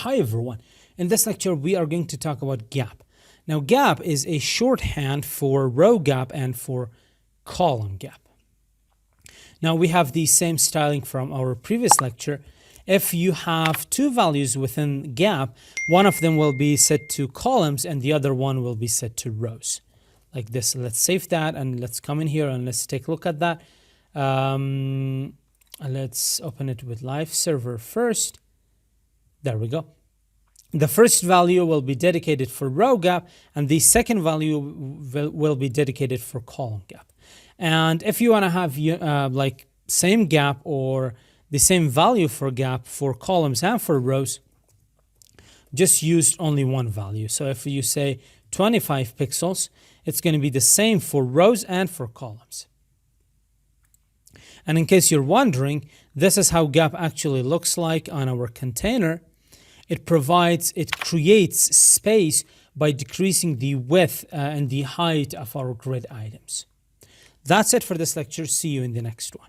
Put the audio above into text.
Hi everyone. In this lecture we are going to talk about gap. Now gap is a shorthand for row gap and for column gap. Now we have the same styling from our previous lecture. If you have two values within gap, one of them will be set to columns and the other one will be set to rows. Like this. Let's save that and let's come in here and let's take a look at that. Let's open it with live server first. There we go. The first value will be dedicated for row gap and the second value will be dedicated for column gap. And if you want to have like same gap or the same value for gap for columns and for rows, just use only one value. So if you say 25 pixels, it's going to be the same for rows and for columns. And in case you're wondering, this is how gap actually looks like on our container. It creates space by decreasing the width and the height of our grid items. That's it for this lecture. See you in the next one.